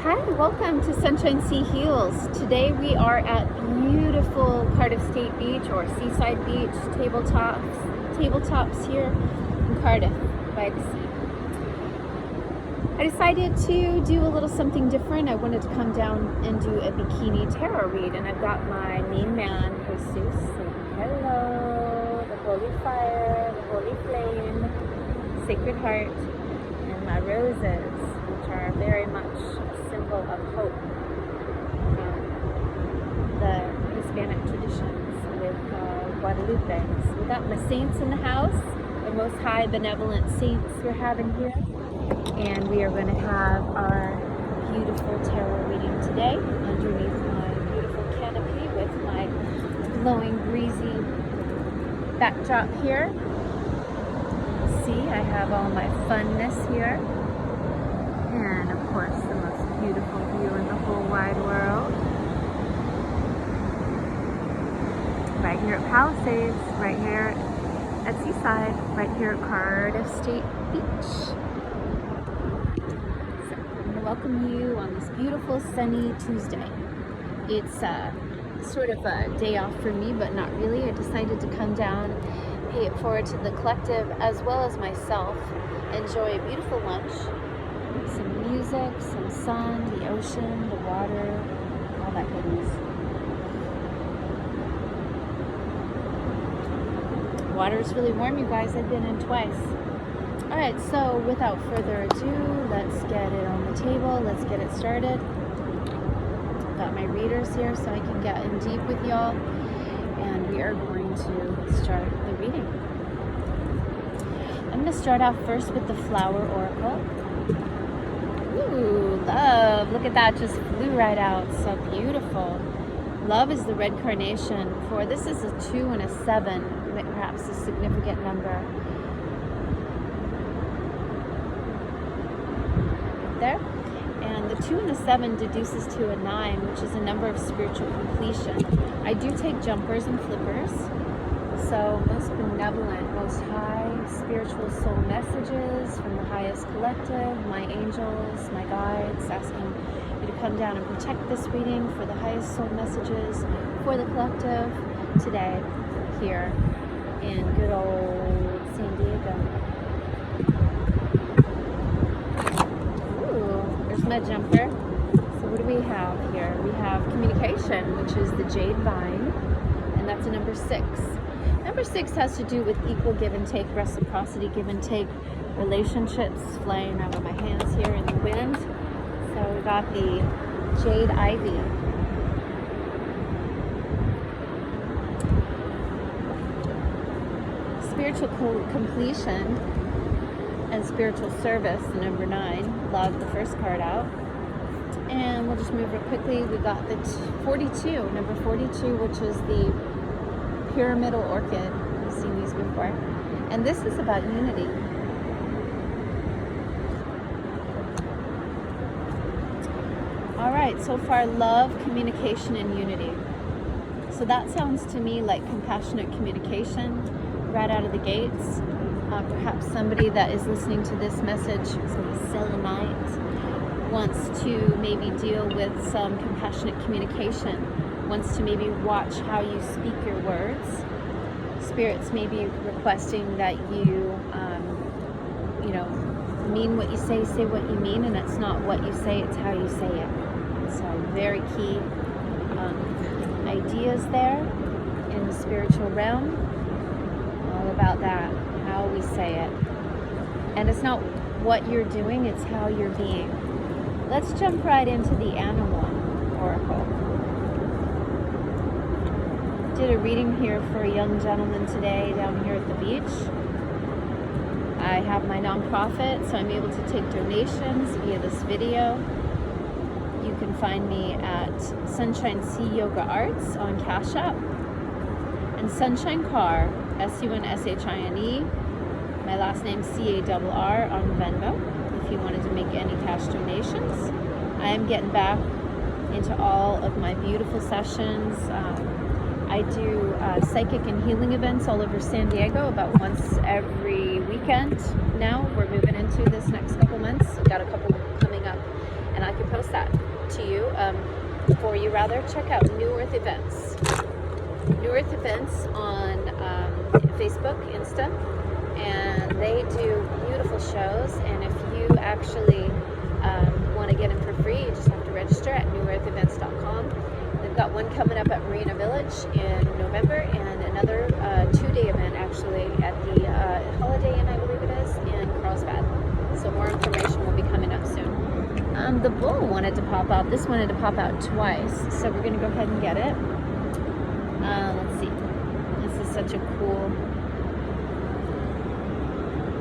Hi, welcome to Sunshine Sea Heals. Today we are at beautiful Cardiff State Beach or Seaside Beach, tabletops here in Cardiff by the sea. I decided to do a little something different. I wanted to come down and do a bikini tarot read, and I've got my main man, Jesus, saying hello, the holy fire, the holy flame, sacred heart, and my roses, which are very much a symbol of hope from the Hispanic traditions with Guadalupe. So we got my saints in the house, the most high benevolent saints we're having here, and we are going to have our beautiful tarot reading today underneath my beautiful canopy with my glowing breezy backdrop here. See, I have all my funness here, and of course the most beautiful view in the whole wide world, right here at Palisades, right here at Seaside, right here at Cardiff State Beach. So I'm going to welcome you on this beautiful sunny Tuesday. It's sort of a day off for me, but not really. I decided to come down, pay it forward to the collective as well as myself, enjoy a beautiful lunch, some music, some sun, the ocean, the water, all that goodness. Water is really warm, you guys. I've been in twice. All right, so without further ado, let's get it on the table. Let's get it started. Got my readers here so I can get in deep with y'all, and we are going to start the reading. I'm going to start off first with the Flower Oracle. Ooh, love. Look at that, just flew right out. So beautiful. Love is the red carnation. For this is a 2 and a 7, perhaps a significant number. Right there. And the 2 and a 7 deduces to a 9, which is a number of spiritual completion. I do take jumpers and flippers. So most benevolent, most high spiritual soul messages from the highest collective, my angels, my guides, asking you to come down and protect this reading for the highest soul messages for the collective today here in good old San Diego. My jumper. So what do we have here? We have communication, which is the jade vine, and that's a number 6. Number 6 has to do with equal give and take, reciprocity, give and take, relationships, flying out of my hands here in the wind. So we got the jade ivy. Spiritual completion and spiritual service, the number 9. Love, the first card out. And we'll just move real quickly. We got the 42, number 42, which is the pyramidal orchid. You've seen these before. And this is about unity. All right, so far, love, communication, and unity. So that sounds to me like compassionate communication right out of the gates. Perhaps somebody that is listening to this message, some selenite, wants to maybe deal with some compassionate communication, wants to maybe watch how you speak your words. Spirits may be requesting that you, mean what you say what you mean, and it's not what you say, it's how you say it. So very key ideas there in the spiritual realm, all about that. How we say it. And it's not what you're doing, it's how you're being. Let's jump right into the animal oracle. Did a reading here for a young gentleman today down here at the beach. I have my nonprofit, so I'm able to take donations via this video. You can find me at Sunshine Sea Yoga Arts on Cash App, and Sunshine Car, SUNSHINE, my last name CARR, on Venmo, if you wanted to make any cash donations. I am getting back into all of my beautiful sessions. I do psychic and healing events all over San Diego about once every weekend now. We're moving into this next couple months. I've got a couple coming up, and I can post that for you rather, check out New Earth Events. New Earth Events on Facebook, Insta, and they do beautiful shows. And if you actually want to get them for free, you just have to register at newearthevents.com. They've got one coming up at Marina Village in November, and another 2-day event actually at the Holiday Inn, I believe it is, in Carlsbad. So more information will be coming up soon. The bull wanted to pop out. This wanted to pop out twice, so we're going to go ahead and get it. Let's see. This is such a cool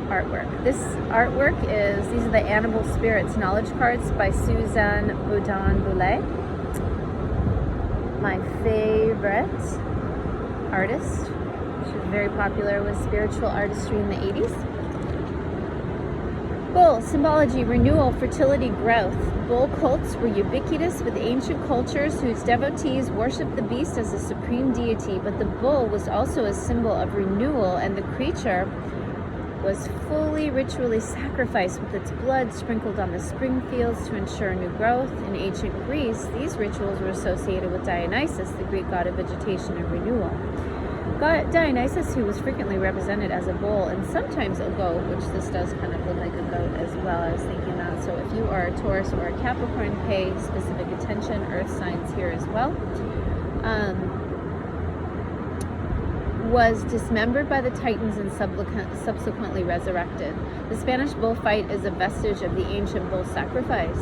artwork. This artwork is, these are the Animal Spirits Knowledge Cards by Suzanne Boudin-Boulet. My favorite artist. She was very popular with spiritual artistry in the 80s. Bull, symbology, renewal, fertility, growth. Bull cults were ubiquitous with ancient cultures whose devotees worshipped the beast as a supreme deity, but the bull was also a symbol of renewal, and the creature was fully ritually sacrificed with its blood sprinkled on the spring fields to ensure new growth. In ancient Greece, these rituals were associated with Dionysus, the Greek god of vegetation and renewal. God Dionysus, who was frequently represented as a bull and sometimes a goat, which this does kind of look like a goat as well. I was thinking that. So if you are a Taurus or a Capricorn, pay specific attention. Earth signs here as well. Was dismembered by the Titans and subsequently resurrected. The Spanish bullfight is a vestige of the ancient bull sacrifice.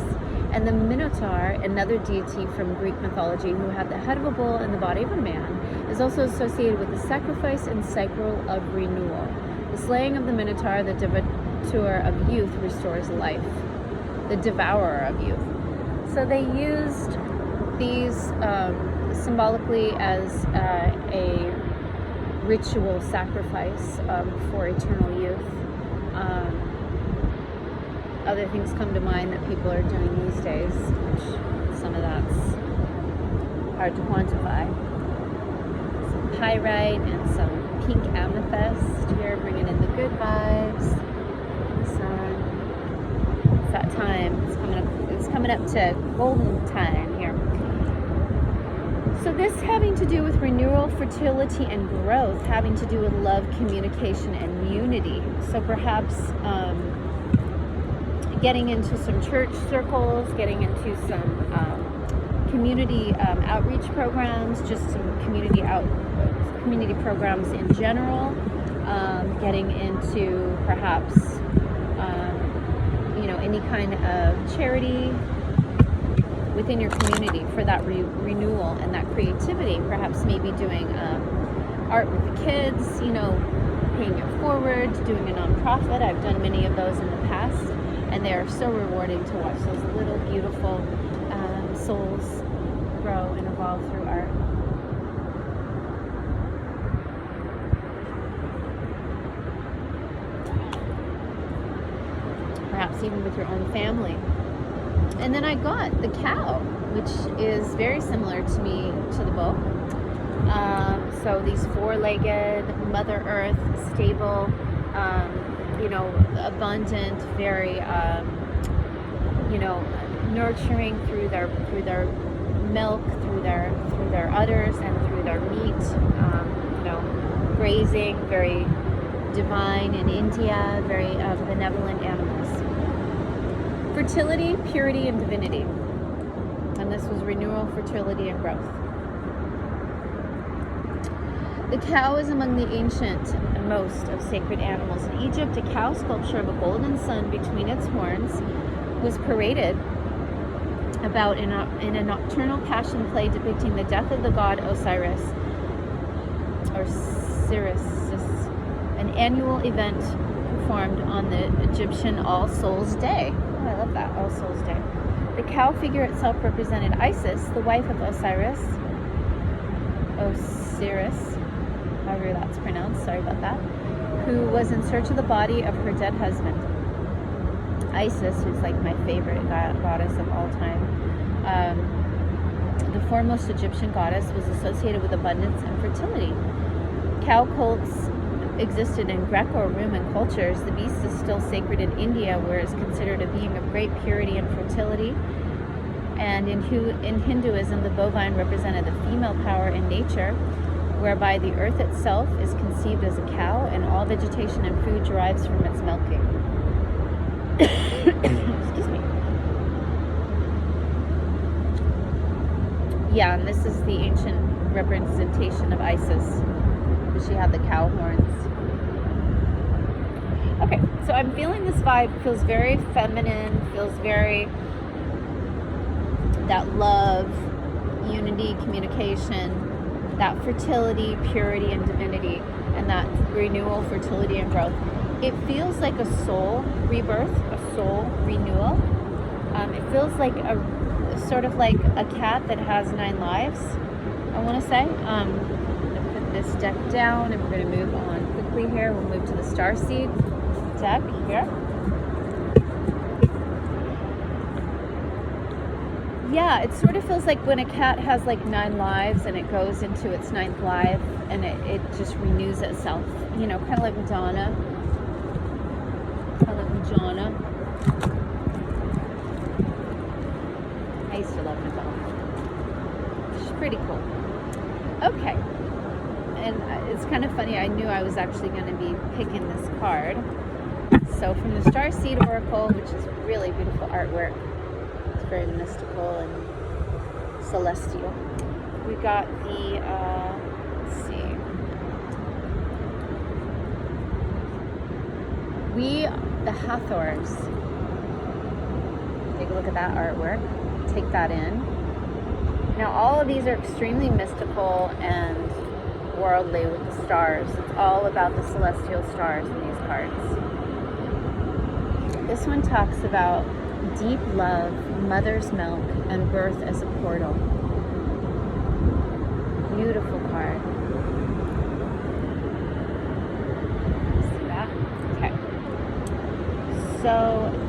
And the Minotaur, another deity from Greek mythology who had the head of a bull and the body of a man, is also associated with the sacrifice and cycle of renewal. The slaying of the Minotaur, the devour of youth, restores life. The devourer of youth. So they used these symbolically as a ritual sacrifice for eternal youth. Other things come to mind that people are doing these days, which some of that's hard to quantify. Some pyrite and some pink amethyst here, bringing in the good vibes. So it's that time. It's coming up to golden time here. So this having to do with renewal, fertility, and growth, having to do with love, communication, and unity. So perhaps getting into some church circles, getting into some community outreach programs, just some community programs in general, getting into perhaps any kind of charity within your community for that renewal and that creativity. Perhaps maybe doing art with the kids, paying it forward, doing a nonprofit. I've done many of those in the past, and they are so rewarding to watch those little beautiful souls grow and evolve through art. Perhaps even with your own family. And then I got the cow, which is very similar to the bull. So these four-legged, Mother Earth, stable, abundant, very, nurturing through their milk, through their udders, and through their meat. Grazing, very divine in India, very benevolent animals. Fertility, purity, and divinity. And this was renewal, fertility, and growth. The cow is among the ancient and most of sacred animals in Egypt. A cow sculpture of a golden sun between its horns was paraded about in a nocturnal passion play depicting the death of the god Osiris, or Sirius, an annual event performed on the Egyptian All Souls Day. Oh, I love that, All Souls Day. The cow figure itself represented Isis, the wife of Osiris, however that's pronounced, sorry about that, who was in search of the body of her dead husband. Isis, who's like my favorite goddess of all time, the foremost Egyptian goddess, was associated with abundance and fertility. Cow cults existed in Greco-Roman cultures. The beast is still sacred in India, where it's considered a being of great purity and fertility. And And in Hinduism, the bovine represented the female power in nature, whereby the earth itself is conceived as a cow and all vegetation and food derives from its milking. Excuse me. Yeah, and this is the ancient representation of Isis. She had the cow horns. Okay, so I'm feeling this vibe. Feels very feminine, feels very that love, unity, communication, that fertility, purity, and divinity, and that renewal, fertility, and growth. It feels like a soul rebirth, a soul renewal. It feels like a sort of like a cat that has 9 lives, I want to say. I'm going to put this deck down, and we're going to move on quickly here. We'll move to the Starseed deck here. Yeah, it sort of feels like when a cat has like 9 lives and it goes into its 9th life and it just renews itself, you know, kind of like Madonna. I used to love Madonna. She's pretty cool. Okay. And it's kind of funny, I knew I was actually going to be picking this card. So from the Starseed Oracle, which is really beautiful artwork, it's very mystical and celestial. We got the, let's see. The Hathors. Take a look at that artwork. Take that in. Now all of these are extremely mystical and worldly with the stars. It's all about the celestial stars in these cards. This one talks about deep love, mother's milk, and birth as a portal. Beautiful card. See that? Okay. So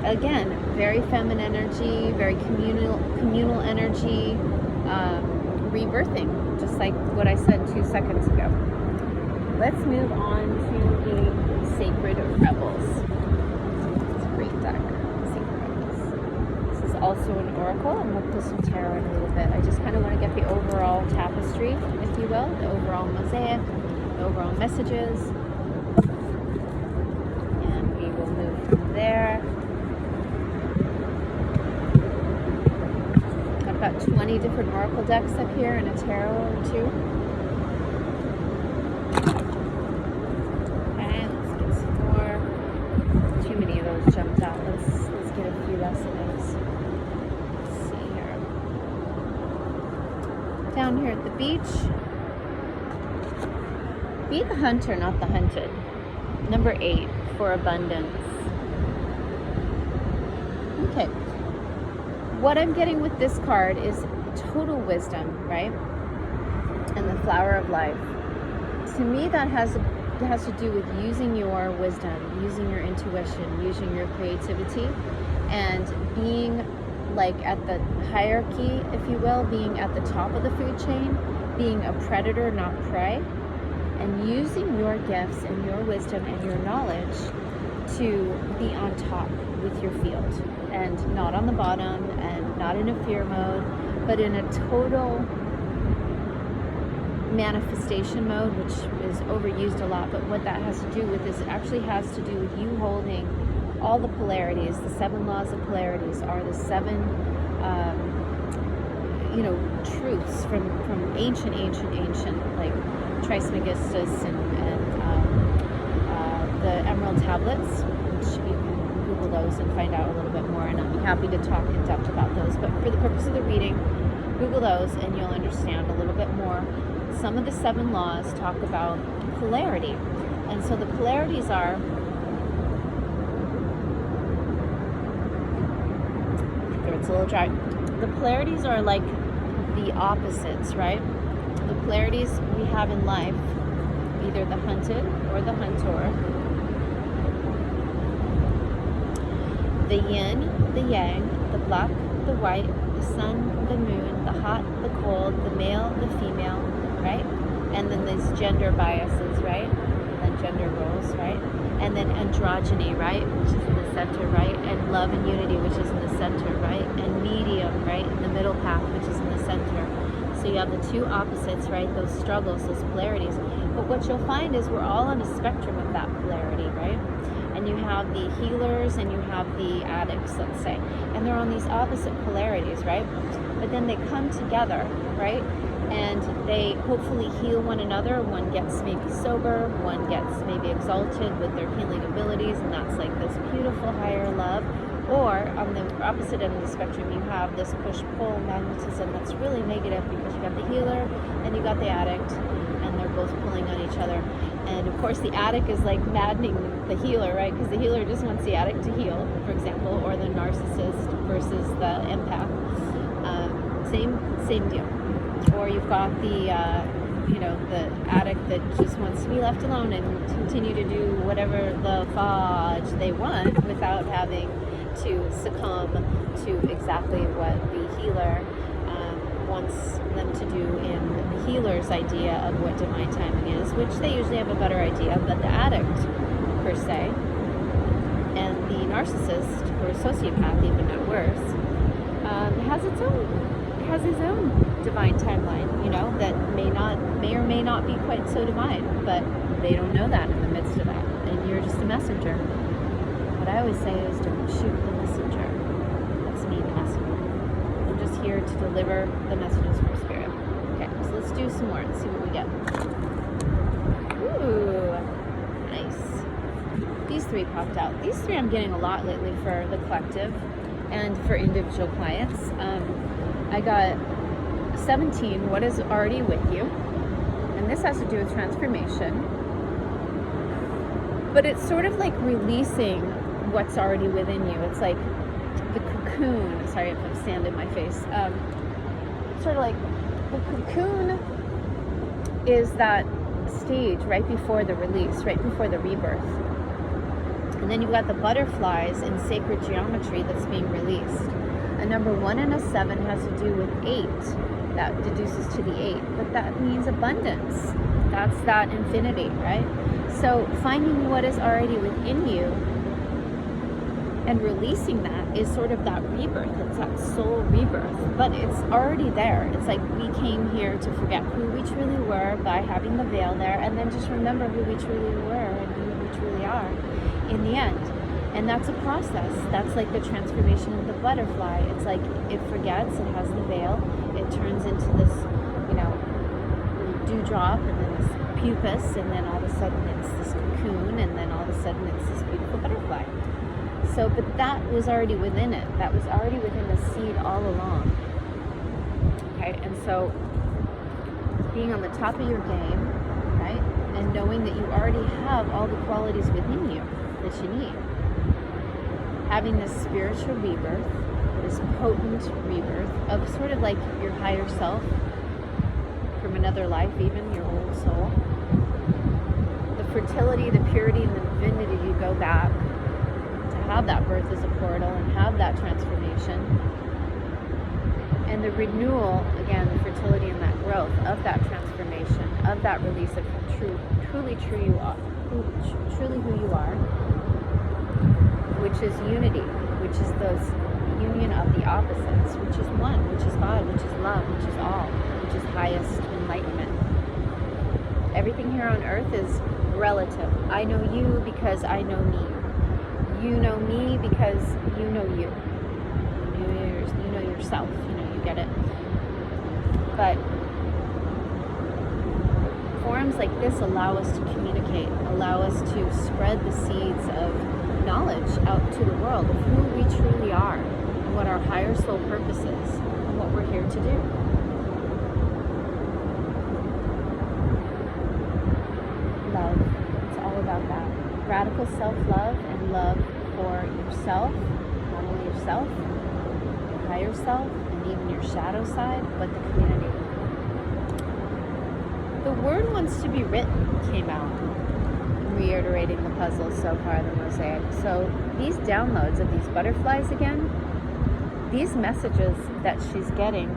again, very feminine energy, very communal energy, rebirthing, just like what I said 2 seconds ago. Let's move on to the Sacred Rebels. It's a great deck. Sacred Rebels. This is also an oracle, and we'll put some tarot in a little bit. I just kind of want to get the overall tapestry, if you will, the overall mosaic, the overall messages. And we will move from there. I've got 20 different oracle decks up here and a tarot or 2. Okay, let's get some more. Too many of those jumped out. Let's get a few less of those. Let's see here. Down here at the beach. Be the hunter, not the hunted. Number 8 for abundance. Okay. What I'm getting with this card is total wisdom, right? And the flower of life. To me, that has to do with using your wisdom, using your intuition, using your creativity, and being like at the hierarchy, if you will, being at the top of the food chain, being a predator, not prey, and using your gifts and your wisdom and your knowledge to be on top with your field, and not on the bottom, and not in a fear mode, but in a total manifestation mode, which is overused a lot. But what that has to do with is it actually has to do with you holding all the polarities. The 7 laws of polarities are the 7 truths from ancient, like Trismegistus and the Emerald Tablets, which you can Google those and find out a little bit more, and I'll be happy to talk in depth about those. But for the purpose of the reading, Google those and you'll understand a little bit more. Some of the 7 laws talk about polarity, and so the polarities are it's a little dry. The polarities are like the opposites, right? The polarities we have in life, either the hunted or the hunter. The yin, the yang, the black, the white, the sun, the moon, the hot, the cold, the male, the female, right? And then there's gender biases, right? And gender roles, right? And then androgyny, right? Which is in the center, right? And love and unity, which is in the center, right? And medium, right? In the middle So you have the two opposites, right? Those struggles, those polarities. But what you'll find is we're all on a spectrum of that polarity, right? And you have the healers and you have the addicts, let's say. And they're on these opposite polarities, right? But then they come together, right? And they hopefully heal one another. One gets maybe sober, one gets maybe exalted with their healing abilities, and that's like this beautiful higher love. Or on the opposite end of the spectrum, you have this push-pull magnetism that's really negative, because you got the healer and you got the addict, and they're both pulling on each other. And of course, the addict is like maddening the healer, right? Because the healer just wants the addict to heal, for example, or the narcissist versus the empath. Same deal. Or you've got the the addict that just wants to be left alone and continue to do whatever the fudge they want without having to succumb to exactly what the healer wants them to do in the healer's idea of what divine timing is, which they usually have a better idea. But the addict, per se, and the narcissist, or sociopath even at worst, has his own divine timeline, that may or may not be quite so divine, but they don't know that in the midst of that, and you're just a messenger. What I always say is, don't shoot the messenger. That's me, the messenger. I'm just here to deliver the messages from Spirit. Okay, so let's do some more and see what we get. Ooh, nice. These three popped out. These three I'm getting a lot lately for the collective and for individual clients. I got 17, what is already with you? And this has to do with transformation. But it's sort of like releasing what's already within you. It's like the cocoon. Sorry if I'm sand in my face. Sort of like the cocoon is that stage right before the release, right before the rebirth. And then you've got the butterflies in sacred geometry that's being released. A number 1 and a 7 has to do with 8. That deduces to the 8, but that means abundance. That's that infinity, right? So finding what is already within you and releasing that is sort of that rebirth. It's that soul rebirth, but it's already there. It's like we came here to forget who we truly were by having the veil there, and then just remember who we truly were and who we truly are in the end. And that's a process. That's like the transformation of the butterfly. It's like it forgets, it has the veil, it turns into this, dewdrop, and then this pupus, and then all of a sudden it's this cocoon, and then all of a sudden it's this beautiful butterfly. So, but that was already within it. That was already within the seed all along. Okay, and so being on the top of your game, right, and knowing that you already have all the qualities within you that you need. Having this spiritual rebirth, this potent rebirth of sort of like your higher self from another life, even your old soul. The fertility, the purity, and the divinity to go back, to have that birth as a portal and have that transformation. And the renewal, again, the fertility and that growth of that transformation, of that release of truly you are, truly who you are, which is unity, which is the union of the opposites, which is one, which is God, which is love, which is all, which is highest enlightenment. Everything here on earth is relative. I know you because I know me. You know me because you know you. You know yourself. You get it. But forums like this allow us to communicate, allow us to spread the seeds of knowledge out to the world of who we truly are and what our higher soul purpose is and what we're here to do. Love. It's all about that. Radical self-love and love for yourself, not only yourself, your higher self, and even your shadow side, but the community. The word wants to be written came out. Reiterating the puzzle so far, the mosaic. So these downloads of these butterflies again, these messages that she's getting,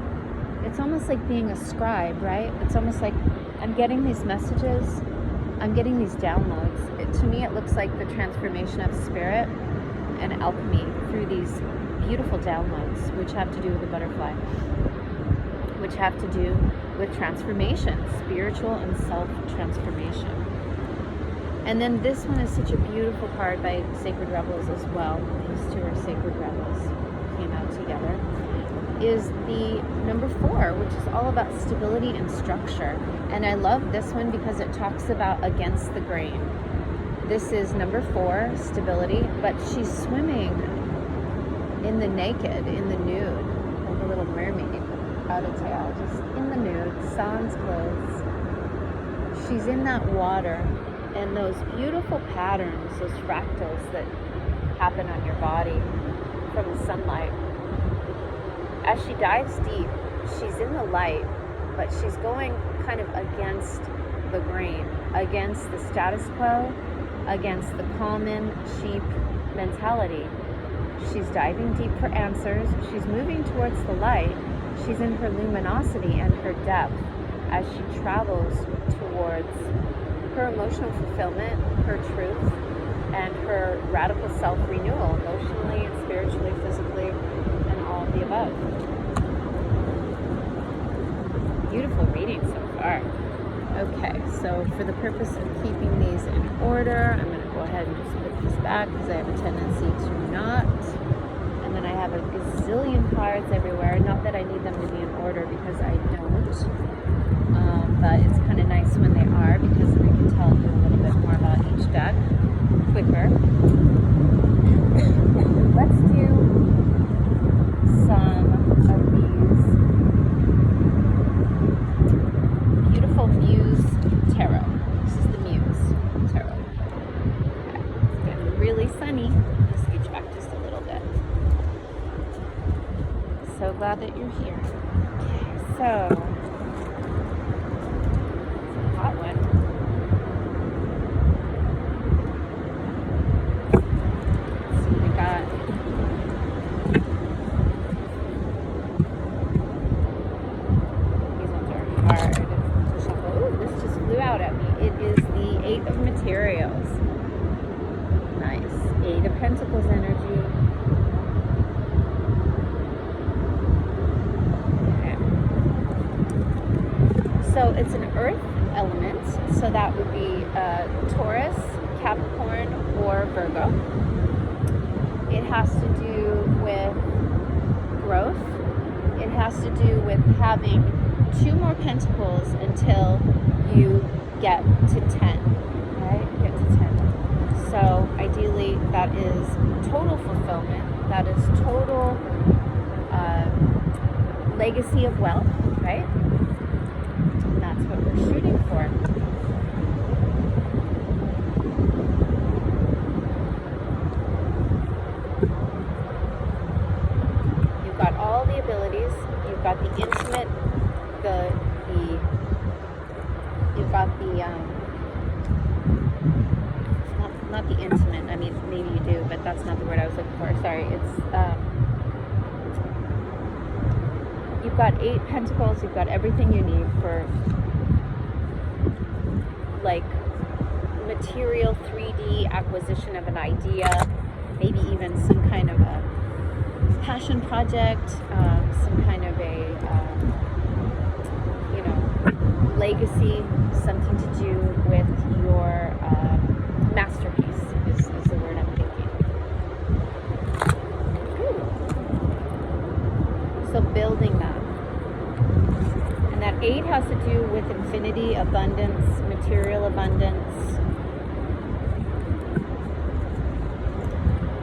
it's almost like being a scribe, right? It's almost like I'm getting these messages, I'm getting these downloads. To me, it looks like the transformation of spirit and alchemy through these beautiful downloads, which have to do with the butterfly, which have to do with transformation, spiritual and self-transformation. And then this one is such a beautiful card by Sacred Rebels as well. These two are Sacred Rebels, came out together. Is the number 4, which is all about stability and structure. And I love this one because it talks about against the grain. This is number 4, stability, but she's swimming in the naked, in the nude, like a little mermaid out of tail, just in the nude, sans clothes. She's in that water, and those beautiful patterns, those fractals that happen on your body from the sunlight. As she dives deep, she's in the light, but she's going kind of against the grain, against the status quo, against the common sheep mentality. She's diving deep for answers. She's moving towards the light. She's in her luminosity and her depth as she travels towards her emotional fulfillment, her truth, and her radical self-renewal, emotionally and spiritually, physically, and all of the above. Beautiful reading so far. Okay, so for the purpose of keeping these in order, I'm going to go ahead and just put these back because I have a tendency to not. And then I have a gazillion cards everywhere. Not that I need them to be in order because I don't. But it's kind of nice when they are because then I can tell you a little bit more about each deck quicker. Let's do some of these beautiful Muse tarot. This is the Muse tarot. Okay. It's getting really sunny. Let's reach back just a little bit. So glad that you're here. Okay, so it's a hot one. So we got these ones are hard to shuffle. Ooh, this just flew out at me. It is the 8 of Materials. Nice. 8 of Pentacles energy. So it's an earth element, so that would be Taurus, Capricorn, or Virgo. It has to do with growth. It has to do with having 2 more pentacles until you get to 10, right? Get to 10. So ideally that is total fulfillment. That is total legacy of wealth, right? That's what we're shooting for. You've got all the abilities. You've got the intimate, you've got the not the intimate. I mean, maybe you do, but that's not the word I was looking for. Sorry, it's you've got 8 pentacles. You've got everything you need for like material 3D acquisition of an idea, maybe even some kind of a passion project, some kind of a legacy, something to do with your masterpiece is the word I'm thinking. Ooh. So building that. And that 8 has to do with infinity, abundance, material abundance.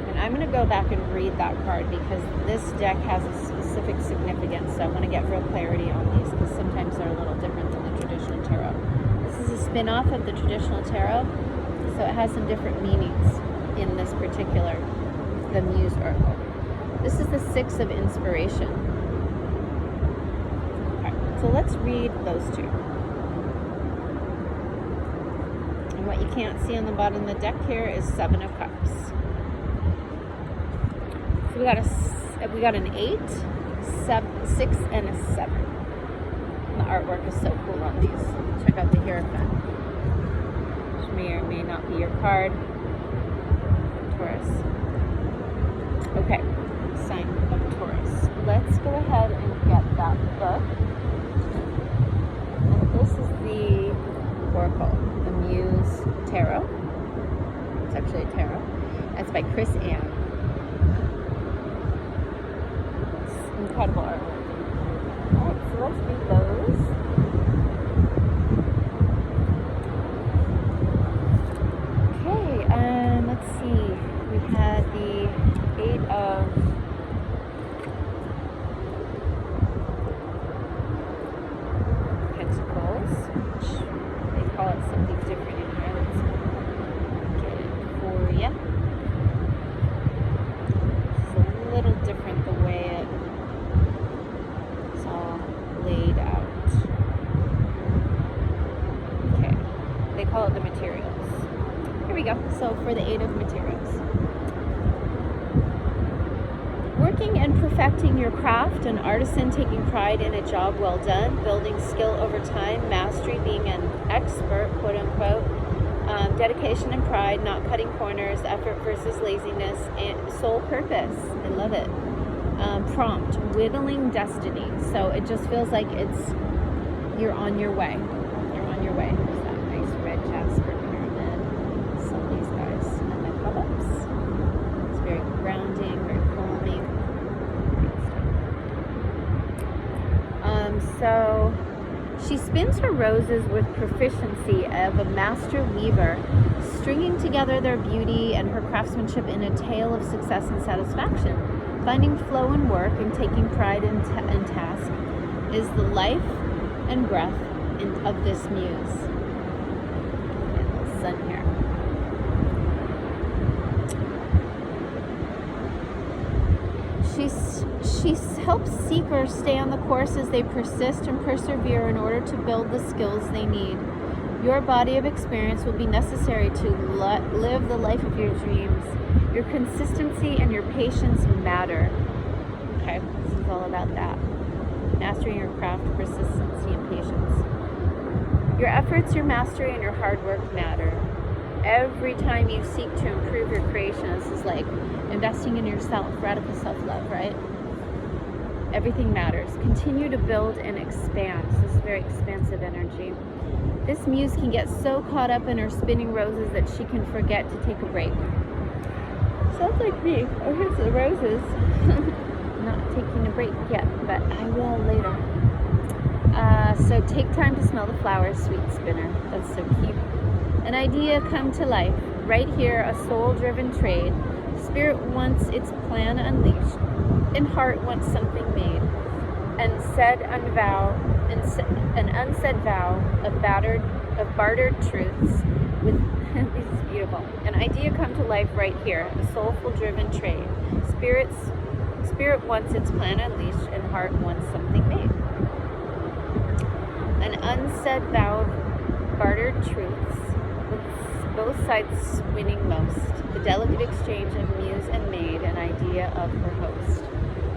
And I'm going to go back and read that card because this deck has a specific significance. So I want to get real clarity on these because sometimes they're a little different than the traditional tarot. This is a spin-off of the traditional tarot, so it has some different meanings in this particular, the Muse oracle. This is the 6 of inspiration. So let's read those 2. And what you can't see on the bottom of the deck here is 7 of Cups. So we got an 8, 6, and a 7. And the artwork is so cool on these. Check out the Hierophant, which may or may not be your card. Taurus. Okay, sign of Taurus. Let's go ahead and get that book. So let's read those. Okay, let's see. We had the 8 of Pentacles, which they call it something different in here. Let's get it for you. It's a little different the way it's all laid out. Okay, they call it the materials. Here we go. So for the 8 of materials. Working and perfecting your craft, an artisan taking pride in a job well done, building skill over time, mastery, being an expert, quote unquote, dedication and pride, not cutting corners, effort versus laziness, and soul purpose. I love it. Prompt, whittling destiny. So it just feels like you're on your way. You're on your way. There's that nice red jasper pyramid. Some of these guys. And the clubs. It's very grounding, very calming. So she spins her roses with proficiency of a master weaver, stringing together their beauty and her craftsmanship in a tale of success and satisfaction. Finding flow in work and taking pride in task is the life and breath of this muse. And the sun here. She helps seekers stay on the course as they persist and persevere in order to build the skills they need. Your body of experience will be necessary to live the life of your dreams. Your consistency and your patience matter. Okay, this is all about that. Mastering your craft, persistency, and patience. Your efforts, your mastery, and your hard work matter. Every time you seek to improve your creation, this is like investing in yourself, radical self-love, right? Everything matters. Continue to build and expand. So this is very expansive energy. This muse can get so caught up in her spinning roses that she can forget to take a break. Sounds like me. Oh, here's the roses. Not taking a break yet, but I will later. So take time to smell the flowers, sweet spinner. That's so cute. An idea come to life. Right here, a soul-driven trade. Spirit wants its plan unleashed, and heart wants something made. An unsaid vow of bartered truths with this is beautiful. An idea come to life right here, a soulful driven trade. Spirit wants its plan unleashed, and heart wants something made. An unsaid vow of bartered truths, with both sides winning most. The delicate exchange of muse and maid, an idea of her host.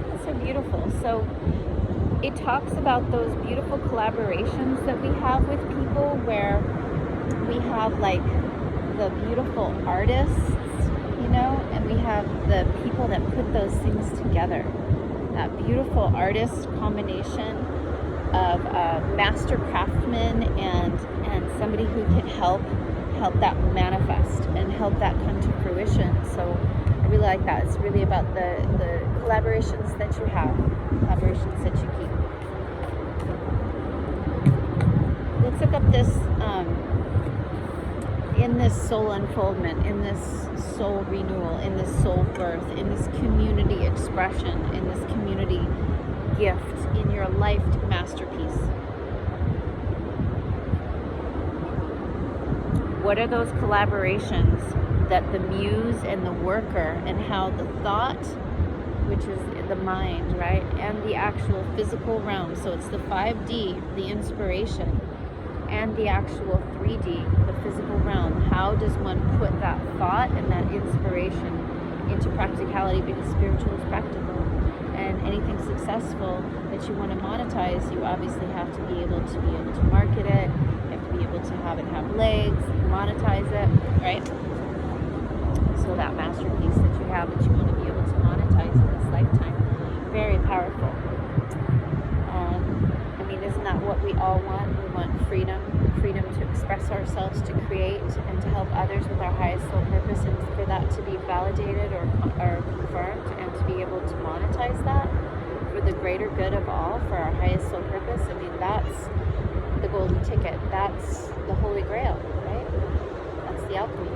That's so beautiful. So it talks about those beautiful collaborations that we have with people, where we have like the beautiful artists, you know, and we have the people that put those things together. That beautiful artist combination of master craftsman and somebody who can help that manifest and help that come to fruition. So I really like that. It's really about the collaborations that you have, collaborations that you keep. Let's look up this in this soul unfoldment, in this soul renewal, in this soul birth, in this community expression, in this community gift, in your life masterpiece. What are those collaborations that the muse and the worker, and how the thought, which is the mind, right, and the actual physical realm, so it's the 5D, the inspiration, and the actual 3D, the physical realm. How does one put that thought and that inspiration into practicality? Because spiritual is practical, and anything successful that you want to monetize, you obviously have to be able to market it. You have to be able to have it have legs, monetize it, right? So that masterpiece that you have that you want to be able to monetize in this lifetime, very powerful. I mean, isn't that what we all want? We want freedom to express ourselves, to create, and to help others with our highest soul purpose, and for that to be validated or confirmed, and to be able to monetize that. If for the greater good of all, for our highest soul purpose. I mean, that's the golden ticket. That's the Holy Grail, right? That's the alchemy.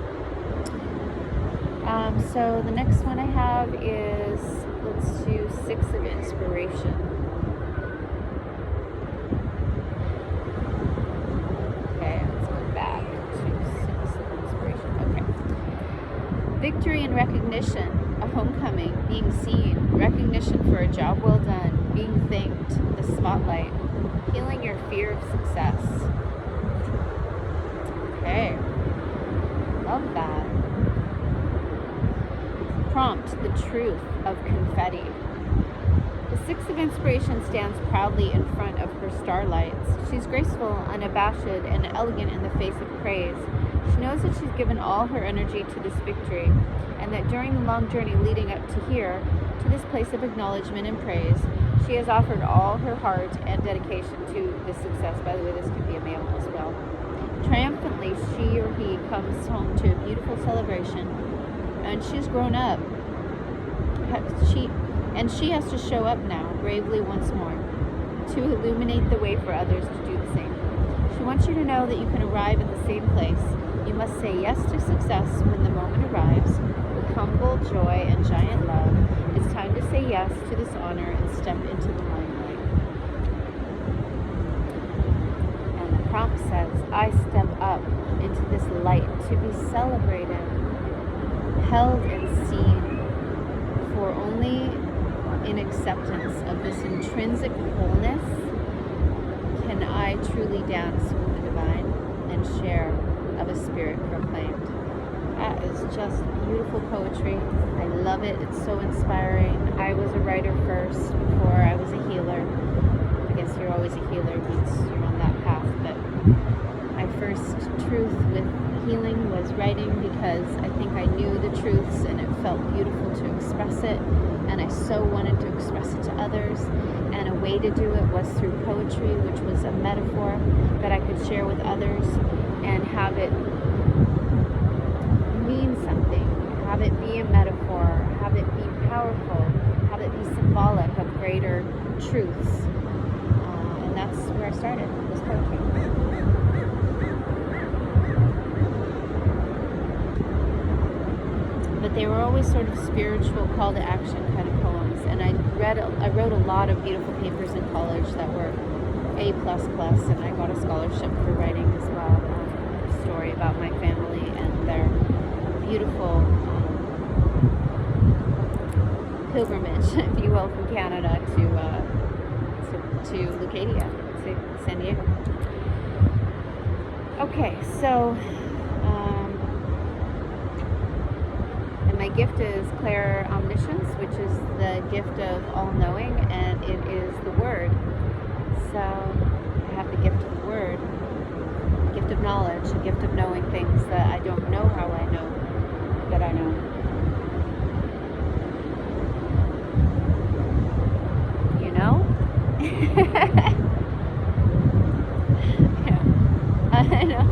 So the next one I have is, let's do 6 of Inspiration. Okay, let's go back to 6 of Inspiration. Okay. Victory and recognition, a homecoming, being seen, recognition for a job well done, being thanked, the spotlight, healing your fear of success. Okay, love that. Prompt, the truth of confetti. The 6 of Inspiration stands proudly in front of her starlights. She's graceful, unabashed, and elegant in the face of praise. She knows that she's given all her energy to this victory, and that during the long journey leading up to here, to this place of acknowledgement and praise, she has offered all her heart and dedication to this success. By the way, this could be a male as well. Triumphantly, she or he comes home to a beautiful celebration, and she's grown up. She has to show up now, bravely once more, to illuminate the way for others to do the same. She wants you to know that you can arrive at the same place. You must say yes to success when the moment arrives, with humble joy and giant love. It's time to say yes to this honor and step into the limelight. And the prompt says, I step up into this light to be celebrated, held and seen, for only in acceptance of this intrinsic wholeness can I truly dance with the divine and share of a spirit proclaimed. That is just beautiful poetry. I love it. It's so inspiring. I was a writer first before I was a healer. I guess you're always a healer once you're on that path, but my first truth with healing was writing, because I think I knew the truths and it felt beautiful to express it, and I so wanted to express it to others, and a way to do it was through poetry, which was a metaphor that I could share with others and have it mean something, have it be a metaphor, have it be powerful, have it be symbolic of greater truths, and that's where I started, was poetry. But they were always sort of spiritual call to action kind of poems, and I wrote a lot of beautiful papers in college that were A++, and I got a scholarship for writing as well. A story about my family and their beautiful pilgrimage, if you will, from Canada to Leucadia, to San Diego. Okay, so my gift is Claire Omniscience, which is the gift of all-knowing, and it is the Word. So I have the gift of the Word, the gift of knowledge, the gift of knowing things that I don't know how I know that I know. You know? Yeah. I know.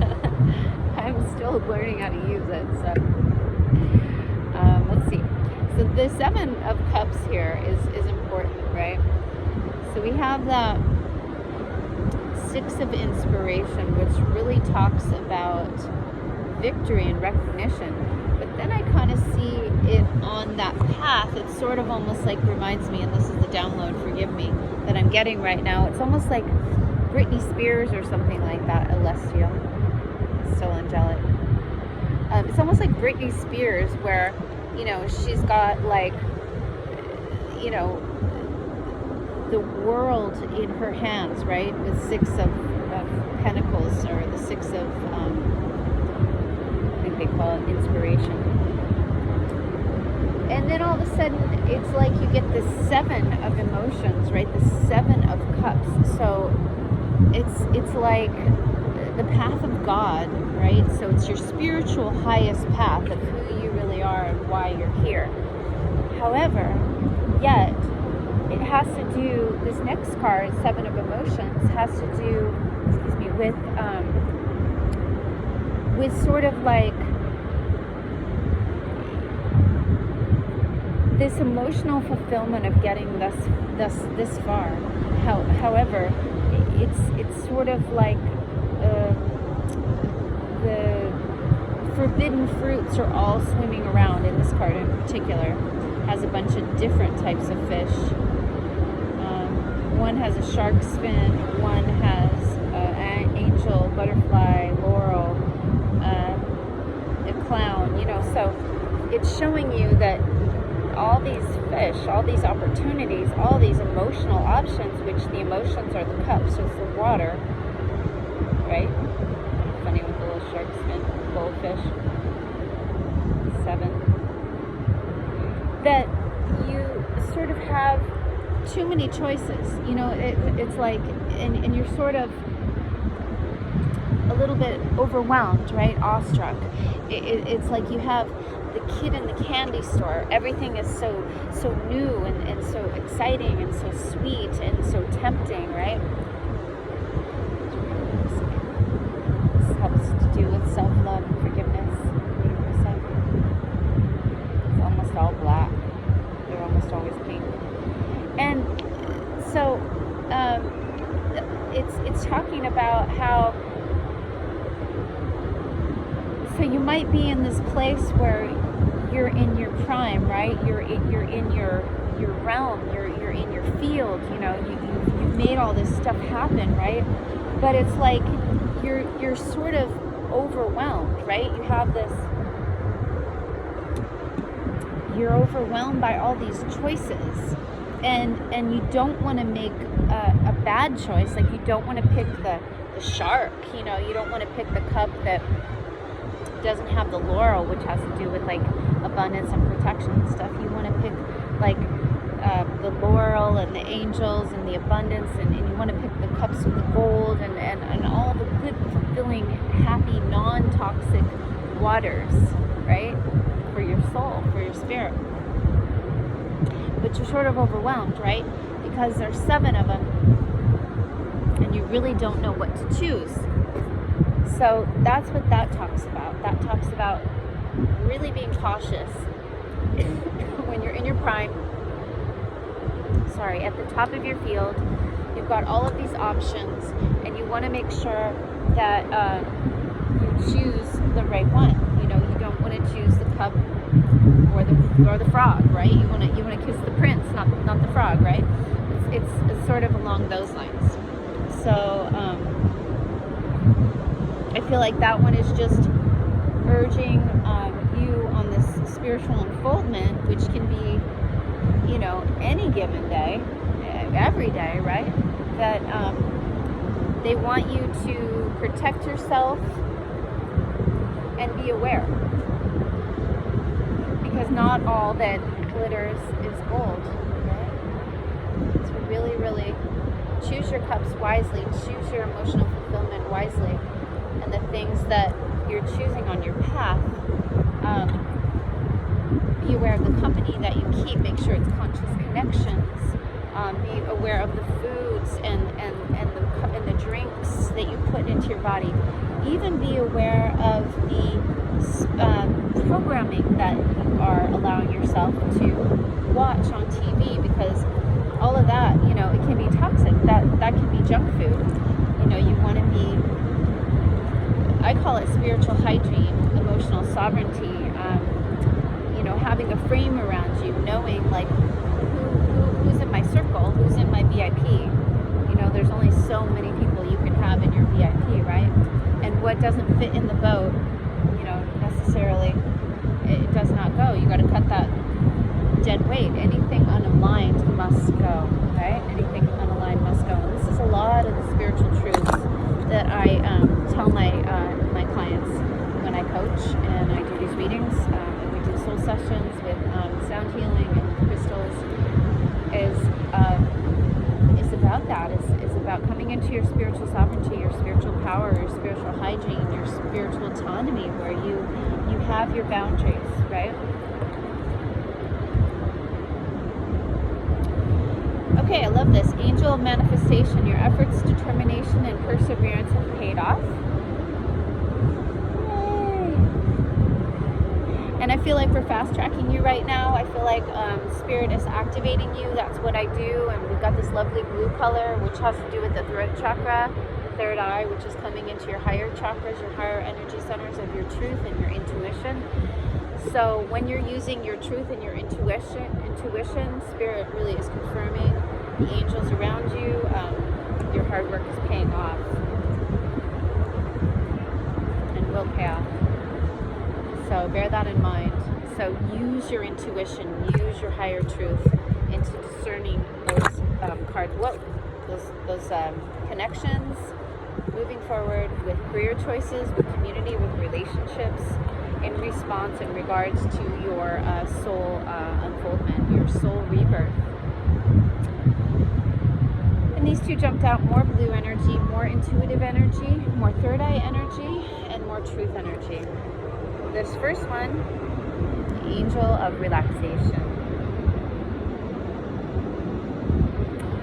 I'm still learning how to use it, so. Let's see. So the 7 of Cups here is important, right? So we have the 6 of Inspiration, which really talks about victory and recognition. But then I kind of see it on that path. It's sort of almost like reminds me, and this is the download, forgive me, that I'm getting right now. It's almost like Britney Spears or something like that, Celestial. So angelic. It's almost like Britney Spears, where, you know, she's got, like, you know, the world in her hands, right? With 6 of Pentacles, or the 6 of, I think they call it Inspiration. And then all of a sudden, it's like you get the 7 of Emotions, right? The 7 of Cups. So it's like the path of God, right? So it's your spiritual highest path of who you really are and why you're here. However, yet, it has to do, this next card, 7 of Emotions, has to do, excuse me, with sort of like this emotional fulfillment of getting this far. However, it's sort of like the forbidden fruits are all swimming around in this card in particular. Has a bunch of different types of fish. One has a shark fin, one has an angel, butterfly, laurel, a clown, so it's showing you that all these fish, all these opportunities, all these emotional options, which the emotions are the cups, so it's the water, right? Funny with the little shark fin, goldfish. 7. That you sort of have too many choices, it's like, and you're sort of a little bit overwhelmed, right? Awestruck. It's like you have the kid in the candy store. Everything is so new and so exciting and so sweet and so tempting, right? This helps to do with self-love and forgiveness. 100%. It's almost all black. They're almost always pink. And so it's talking about how, so you might be in this place where you're in your prime, right? You're in your realm, you're in your field, you've made all this stuff happen, right? But it's like you're sort of overwhelmed, right? You have this, you're overwhelmed by all these choices. And you don't want to make a bad choice. Like, you don't want to pick the shark, you don't want to pick the cup that doesn't have the laurel, which has to do with like abundance and protection and stuff. You want to pick like the laurel and the angels and the abundance, and you want to pick the cups with the gold and all the good, fulfilling, happy, non-toxic waters, right? For your soul, for your spirit. But you're sort of overwhelmed, right? Because there's 7 of them, and you really don't know what to choose. So that's what that talks about. That talks about really being cautious when you're in your prime. At the top of your field, you've got all of these options, and you want to make sure that you choose the right one. You don't want to choose the cup or the frog, right? You want to kiss the prince, not the frog, right? It's sort of along those lines. So I feel like that one is just urging you on this spiritual unfoldment, which can be, any given day, every day, right? That they want you to protect yourself and be aware. Because not all that glitters is gold, right? So really, really choose your cups wisely, choose your emotional fulfillment wisely, and the things that you're choosing on your path. Be aware of the company that you keep, make sure it's conscious connections. Be aware of the foods and the drinks that you put into your body. Even be aware of the programming that you are allowing yourself to watch on TV, because all of that, it can be toxic. That can be junk food. You want to be, I call it spiritual hygiene, emotional sovereignty, having a frame around you, knowing like who's in my circle, who's in my VIP. There's only so many people you can have in your VIP, right? And what doesn't fit in the boat, necessarily, it does not go. You got to cut that dead weight. Anything unaligned must go, right? Anything unaligned must go. And this is a lot of the spiritual truths that I tell my clients when I coach and I do these readings. And we do soul sessions with sound healing and crystals. Is about that. Is about coming into your spiritual sovereignty, your spiritual power, your spiritual hygiene, your spiritual autonomy, where you have your boundaries, right? Okay, I love this. Angel of manifestation. Your efforts, determination, and perseverance have paid off. Yay. And I feel like we're fast tracking you right now. I feel like Spirit is activating you, that's what I do. And we've got this lovely blue color, which has to do with the throat chakra, the third eye, which is coming into your higher chakras, your higher energy centers of your truth and your intuition. So when you're using your truth and your intuition, Spirit really is confirming the angels around you. Your hard work is paying off and will pay off. So bear that in mind. So use your intuition, use your higher truth into discerning those cards. Those connections, moving forward with career choices, with community, with relationships, in response in regards to your soul unfoldment, your soul rebirth. And these two jumped out: more blue energy, more intuitive energy, more third eye energy, and more truth energy. This first one, the angel of relaxation.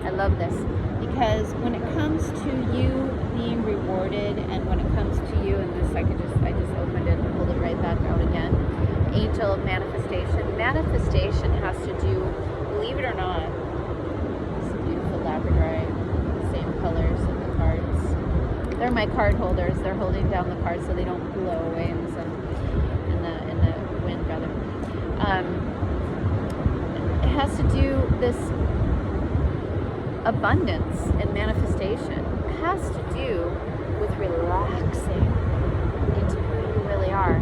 I love this because when it comes to you being rewarded, and when it comes to you, and this I just opened it and pulled it right back out again. Angel of manifestation. Manifestation has to do, believe it or not, this beautiful labradorite, same colors of the cards. They're my card holders. They're holding down the cards so they don't blow away in the sun, in the wind rather. It has to do this abundance and manifestation. It has to do with relaxing into who you really are.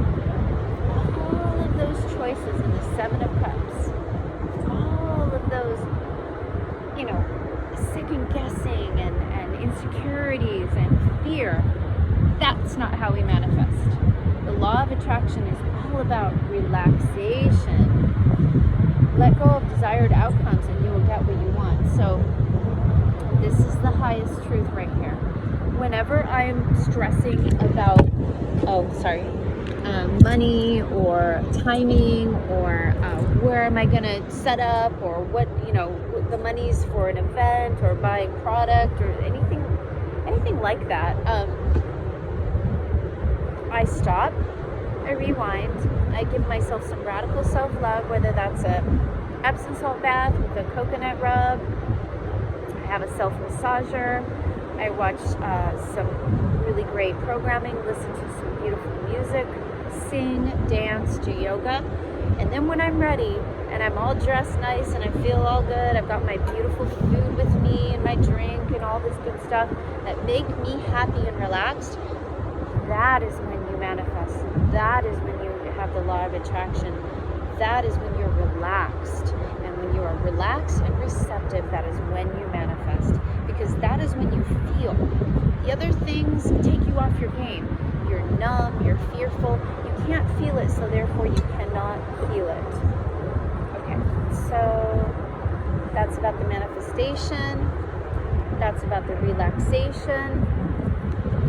All of those choices in the Seven of Cups, all of those, second guessing and insecurities and fear, that's not how we manifest. The law of attraction is all about relaxation. Let go of desired outcomes and you will get what you want. So this is the highest truth right here. Whenever I'm stressing about, money or timing or where am I going to set up, or what, the money's for an event or buying product or anything like that, I stop, I rewind, I give myself some radical self-love, whether that's a Epsom salt bath with a coconut rub, I have a self-massager, I watch some really great programming, listen to some beautiful music, sing, dance, do yoga, and then when I'm ready and I'm all dressed nice and I feel all good, I've got my beautiful food with me and my drink and all this good stuff that make me happy and relaxed, that is when you manifest. That is when you have the law of attraction. That is when you're relaxed. And when you are relaxed and receptive, that is when you manifest. Because that is when you feel. The other things take you off your game. You're numb, you're fearful, you can't feel it, so therefore you cannot heal it. Okay, so that's about the manifestation. That's about the relaxation.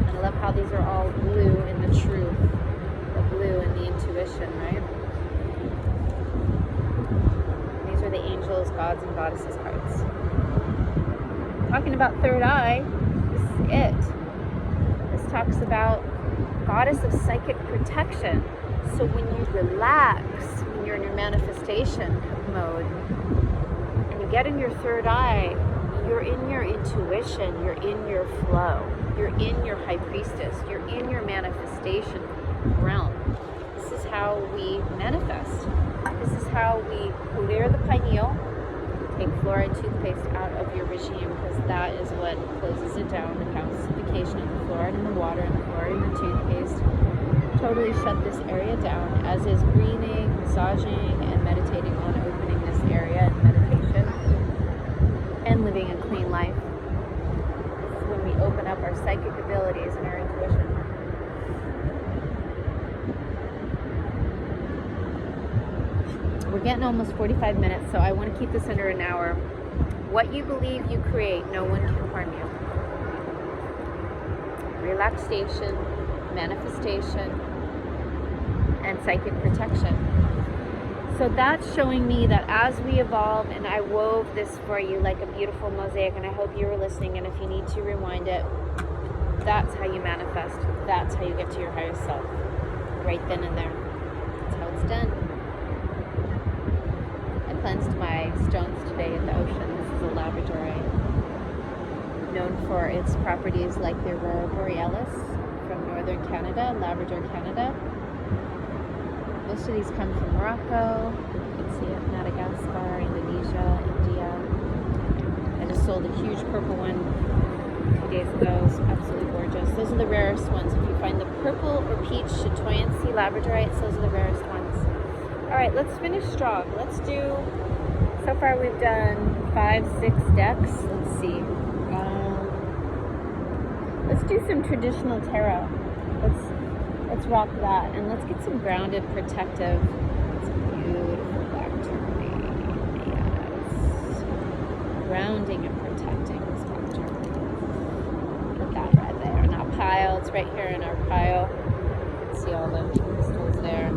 I love how these are all blue in the truth, the blue and the intuition, right? These are the angels, gods, and goddesses cards. Talking about third eye, this is it. This talks about goddess of psychic protection. So when you relax, when you're in your manifestation mode, and you get in your third eye, you're in your intuition, you're in your flow, you're in your high priestess, you're in your manifestation realm. This is how we manifest. This is how we clear the pineal, take fluoride toothpaste out of your regime, because that is what closes it down, the calcification of the fluoride in the water and the fluoride in the toothpaste. Totally shut this area down, as is breathing, massaging, and meditating on opening this area in meditation and living a clean life. This is when we open up our psychic abilities and our intuition. We're getting almost 45 minutes, so I want to keep this under an hour. What you believe you create, no one can harm you. Relaxation, manifestation, and psychic protection. So that's showing me that as we evolve, and I wove this for you like a beautiful mosaic, and I hope you were listening, and if you need to rewind it, that's how you manifest. That's how you get to your higher self. Right then and there. That's how it's done. cleansed my stones today at the ocean. This is a labradorite, known for its properties like the aurora borealis from northern Canada, Labrador, Canada. Most of these come from Morocco. You can see it, Madagascar, Indonesia, India. I just sold a huge purple one 2 days ago. It's absolutely gorgeous. Those are the rarest ones. If you find the purple or peach chatoyancy labradorites, those are the rarest ones. All right, let's finish strong. Let's do, so far we've done 5, 6 decks. Let's see. Let's do some traditional tarot. Let's rock that, and let's get some grounded, protective. It's beautiful black tourmaline. Yes. Grounding and protecting this black tourmaline. Put that right there in our pile. It's right here in our pile. You can see all the crystals there.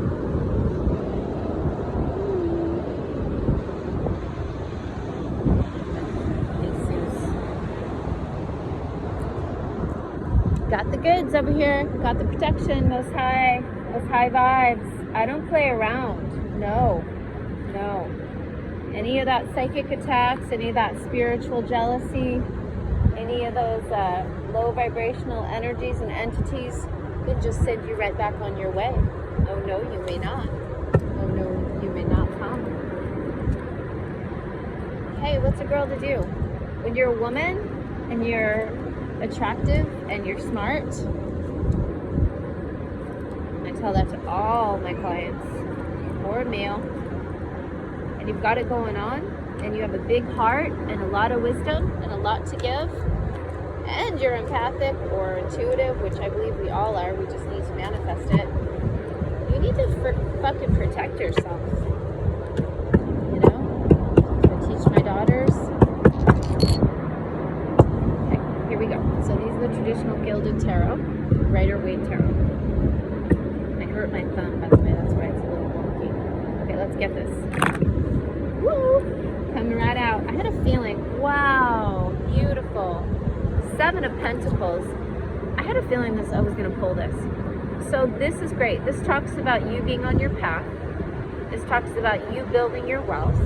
Got the goods over here. Got the protection. Those high vibes. I don't play around. No. Any of that psychic attacks, any of that spiritual jealousy, any of those low vibrational energies and entities can just send you right back on your way. Oh no, you may not. Oh no, you may not come. Hey, what's a girl to do? When you're a woman and you're attractive and you're smart, I tell that to all my clients, or male, and you've got it going on, and you have a big heart and a lot of wisdom and a lot to give, and you're empathic or intuitive, which I believe we all are, we just need to manifest it. You need to fucking protect yourself, you know? I teach my daughters. Here we go. So these are the traditional gilded tarot, Rider-Waite tarot. I hurt my thumb, by the way, that's why it's a little wonky. Okay, let's get this. Woo! Coming right out. I had a feeling, wow, beautiful. 7 of Pentacles. I had a feeling I was going to pull this. So this is great. This talks about you being on your path. This talks about you building your wealth.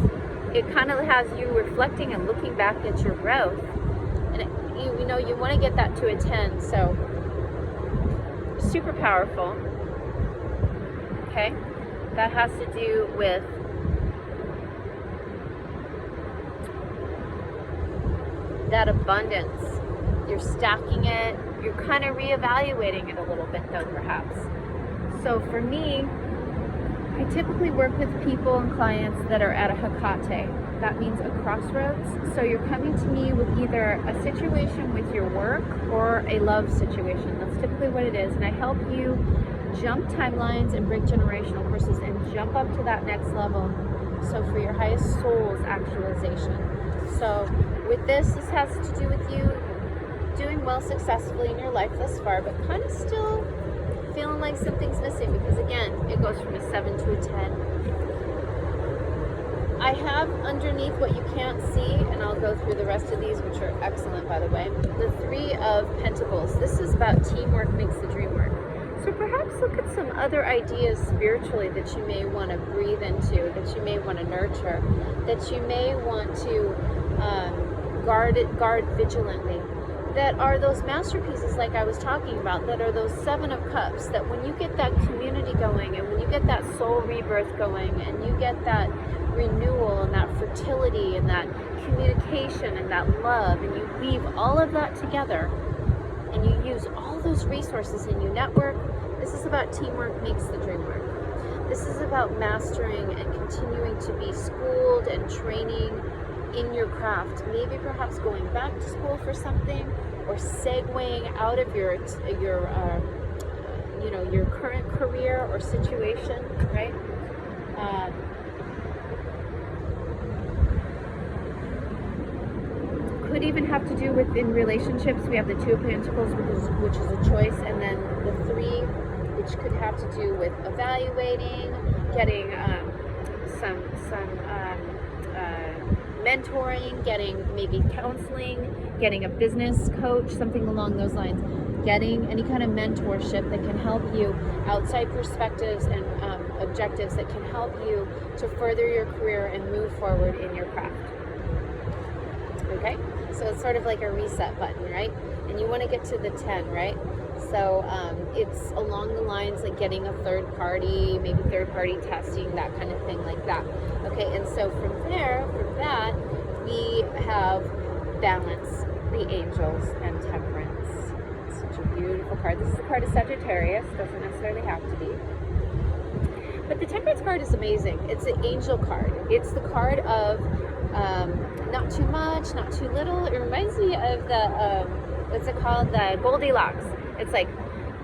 It kind of has you reflecting and looking back at your growth. And you know, you want to get that to a 10, so super powerful. Okay, that has to do with that abundance. You're stacking it, you're kind of reevaluating it a little bit though, perhaps. So for me, I typically work with people and clients that are at a Hecate. That means a crossroads. So you're coming to me with either a situation with your work or a love situation. That's typically what it is. And I help you jump timelines and break generational curses and jump up to that next level. So for your highest soul's actualization. So with this has to do with you doing well successfully in your life thus far, but kind of still feeling like something's missing, because again, it goes from a 7 to a 10. I have underneath what you can't see, and I'll go through the rest of these, which are excellent, by the way, the 3 of Pentacles. This is about teamwork makes the dream work. So perhaps look at some other ideas spiritually that you may want to breathe into, that you may want to nurture, that you may want to guard vigilantly. That are those masterpieces like I was talking about, that are those 7 of Cups, that when you get that community going, and when you get that soul rebirth going, and you get that renewal and that fertility and that communication and that love, and you weave all of that together and you use all those resources and you network, this is about teamwork makes the dream work. This is about mastering and continuing to be schooled and training in your craft, maybe perhaps going back to school for something, or segueing out of your current career or situation, right? Could even have to do with in relationships. We have the 2 of Pentacles, which is a choice, and then the 3, which could have to do with evaluating, getting some mentoring, getting maybe counseling, getting a business coach, something along those lines, getting any kind of mentorship that can help you outside perspectives and objectives that can help you to further your career and move forward in your craft. Okay, so it's sort of like a reset button, right? And you want to get to the 10, right? So it's along the lines like getting a third party, maybe third party testing, that kind of thing like that. Okay, and so from that, we have balance, the angels, and temperance. It's such a beautiful card. This is a card of Sagittarius, doesn't necessarily have to be. But the temperance card is amazing. It's an angel card. It's the card of not too much, not too little. It reminds me of the, what's it called? The Goldilocks. It's like,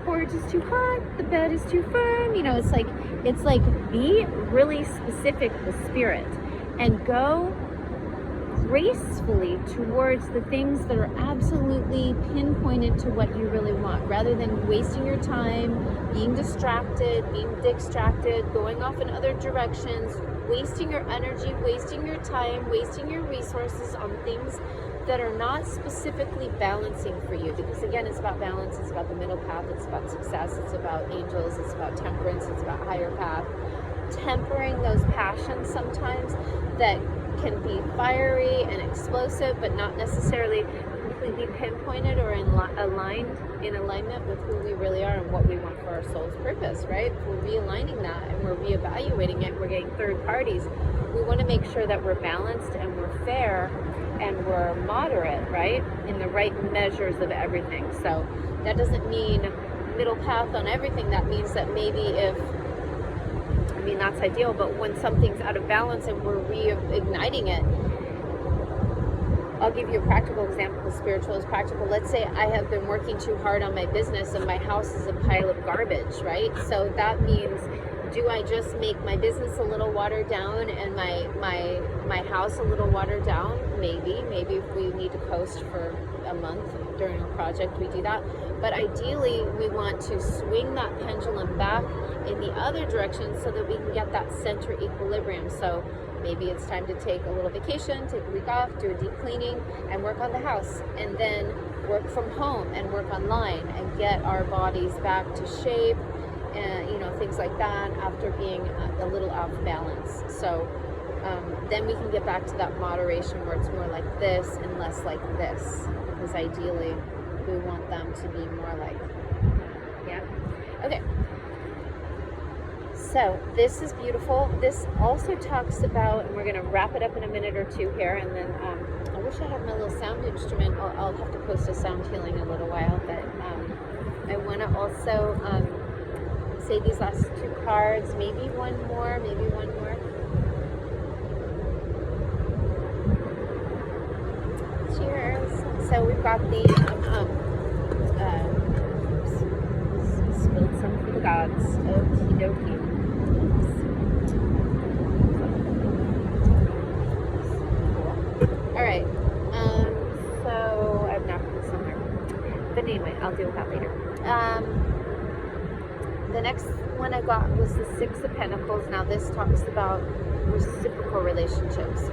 porridge is too hot, the bed is too firm. You know, it's like be really specific with spirit and go gracefully towards the things that are absolutely pinpointed to what you really want, rather than wasting your time, being distracted, going off in other directions, wasting your energy, wasting your time, wasting your resources on things that are not specifically balancing for you. Because again, it's about balance, it's about the middle path, it's about success, it's about angels, it's about temperance, it's about higher path. Tempering those passions sometimes that can be fiery and explosive, but not necessarily completely pinpointed or in alignment with who we really are and what we want for our soul's purpose, right? If we're realigning that and we're reevaluating it, we're getting third parties, we want to make sure that we're balanced and we're fair and we're moderate, right? In the right measures of everything. So that doesn't mean middle path on everything. That means that maybe that's ideal, but when something's out of balance and we're reigniting it, I'll give you a practical example. Spiritual is practical. Let's say I have been working too hard on my business and my house is a pile of garbage, right? So that means, do I just make my business a little watered down and my house a little watered down? Maybe if we need to coast for a month during a project, we do that. But ideally, we want to swing that pendulum back in the other direction so that we can get that center equilibrium. So maybe it's time to take a little vacation, take a week off, do a deep cleaning, and work on the house, and then work from home and work online and get our bodies back to shape, and things like that, after being a little off balance. So then we can get back to that moderation where it's more like this and less like this, because ideally we want them to be more like, yeah. Okay. So this is beautiful. This also talks about, and we're going to wrap it up in a minute or two here, and then I wish I had my little sound instrument. I'll have to post a sound healing in a little while, but I want to also say these last two cards, maybe one more. Cheers. So we've got the spilled some for the gods. Okie dokie. All right. So I've not put this somewhere, but anyway, I'll deal with that later. The next one I got was the Six of Pentacles. Now this talks about reciprocal relationships.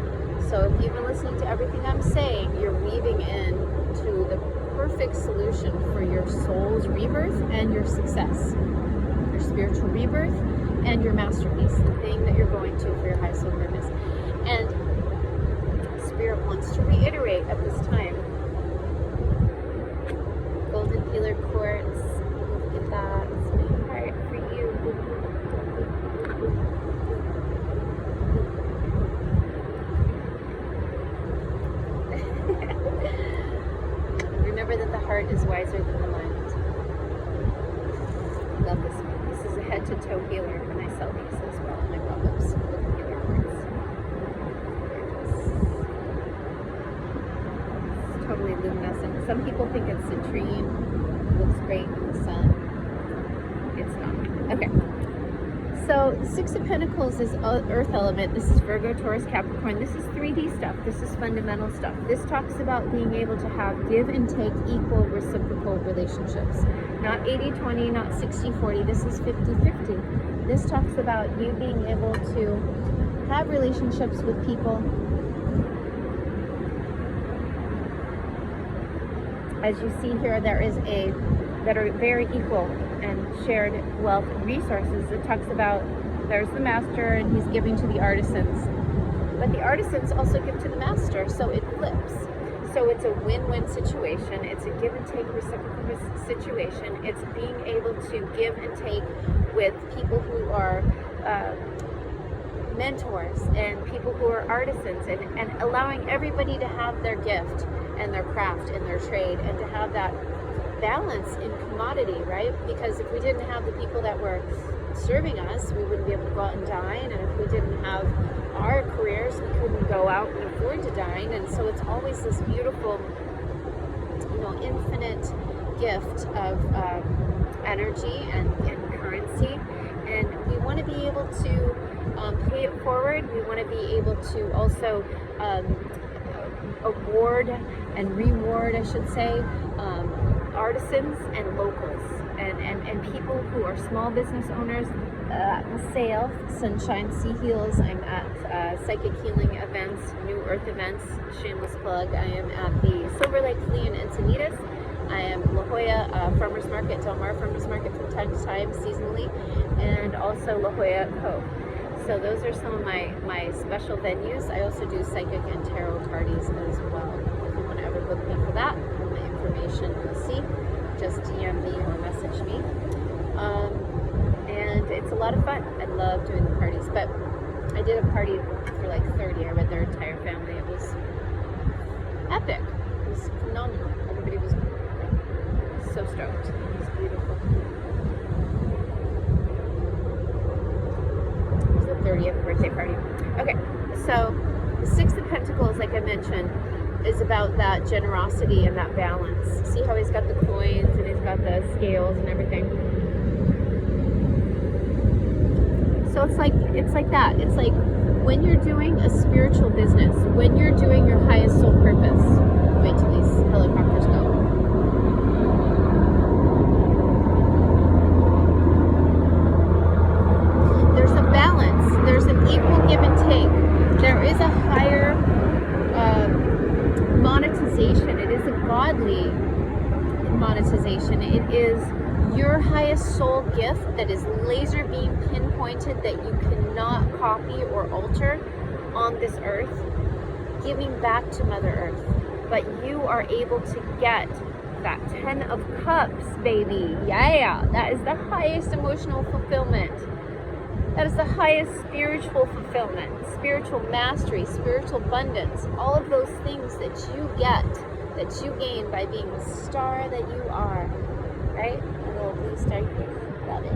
So if you've been listening to everything I'm saying, you're weaving in to the perfect solution for your soul's rebirth and your success, your spiritual rebirth and your masterpiece, the thing that you're going to for your high soul purpose. And Spirit wants to reiterate at this time, golden peeler quartz, look at that, it's my heart for you. Remember that the heart is wiser than the mind. Love this one. This is a head to toe healer, and I sell these as well. My problems with healer quartz. It's totally luminescent. Some people think it's citrine. It looks great in the sun. It's not. Okay. So the Six of Pentacles is Earth element. This is Virgo, Taurus, Capricorn. This is 3D stuff. This is fundamental stuff. This talks about being able to have give and take equal reciprocal relationships. Not 80-20, not 60-40. This is 50-50. This talks about you being able to have relationships with people as you see here, that are very equal and shared wealth and resources. It talks about There's the master, and he's giving to the artisans. But the artisans also give to the master, so it flips. So it's a win-win situation. It's a give and take reciprocal situation. It's being able to give and take with people who are mentors and people who are artisans, and allowing everybody to have their gift and their craft and their trade, and to have that balance in commodity, right? Because if we didn't have the people that were serving us, we wouldn't be able to go out and dine, and if we didn't have our careers, we couldn't go out and afford to dine. And so it's always this beautiful, infinite gift of energy and currency, and we want to be able to pay it forward. We want to be able to also award and reward, I should say, artisans and locals, and people who are small business owners. Sale, Sunshine Sea Heals. I'm at Psychic Healing events, New Earth events, shameless plug. I am at the Silver Lake Flea in Encinitas. I am La Jolla Farmers Market, Del Mar Farmers Market from time to time, seasonally, and also La Jolla Cove. So those are some of my special venues. I also do psychic and tarot parties as well. If you want to ever book me for that, my information you'll see. Just DM me or message me. And it's a lot of fun. I love doing the parties, but I did a party for like 30. I read their entire family. It was epic. It was phenomenal. Everybody was so stoked. It was beautiful. It was the 30th birthday party. Okay, so the Six of Pentacles, like I mentioned, is about that generosity and that balance. See how he's got the coins and he's got the scales and everything. So it's like that. It's like when you're doing a spiritual business, when you're doing your highest soul purpose. Wait till these helicopters go. There's a balance. There's an equal give and take. There is a higher monetization. It is a godly monetization. It is your highest soul gift that is laser beam pinpointed, that you cannot copy or alter on this earth, giving back to Mother Earth. But you are able to get that 10 of Cups, baby. Yeah, that is the highest emotional fulfillment. That is the highest spiritual fulfillment, spiritual mastery, spiritual abundance, all of those things that you get, that you gain by being the star that you are, right? A little blue starfish, love it.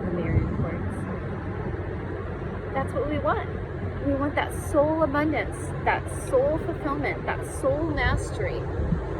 The Marian quartz. That's what we want. We want that soul abundance, that soul fulfillment, that soul mastery,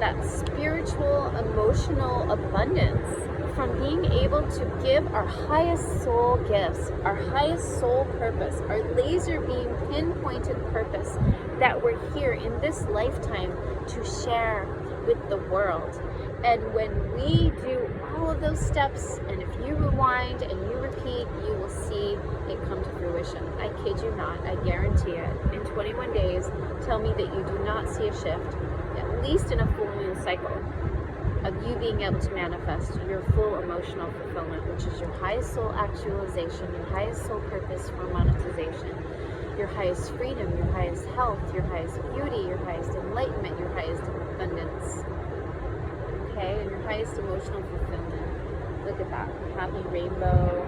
that spiritual, emotional abundance from being able to give our highest soul gifts, our highest soul purpose, our laser beam pinpointed purpose that we're here in this lifetime to share with the world. And when we do all of those steps, and if you rewind and you repeat, you will see it come to fruition. I kid you not, I guarantee it. In 21 days, tell me that you do not see a shift, at least in a full moon cycle, of you being able to manifest your full emotional fulfillment, which is your highest soul actualization, your highest soul purpose for monetization, your highest freedom, your highest health, your highest beauty, your highest enlightenment, your highest abundance. Okay, and your highest emotional fulfillment. Look at that. Happy rainbow.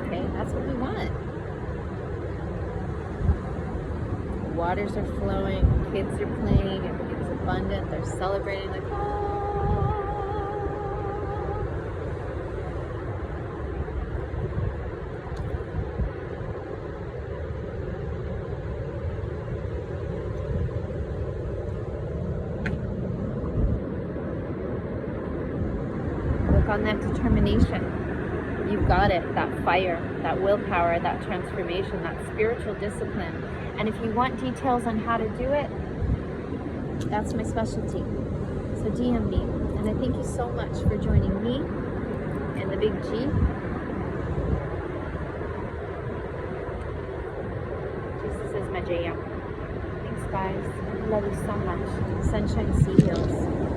Okay, that's what we want. Waters are flowing, kids are playing, everything's abundant, they're celebrating like, Look on that determination. You've got it, that fire, that willpower, that transformation, that spiritual discipline. And if you want details on how to do it, that's my specialty. So DM me. And I thank you so much for joining me and the Big G. Jesus is my jam. Thanks guys. Love you so much. Sunshine Sea Heals.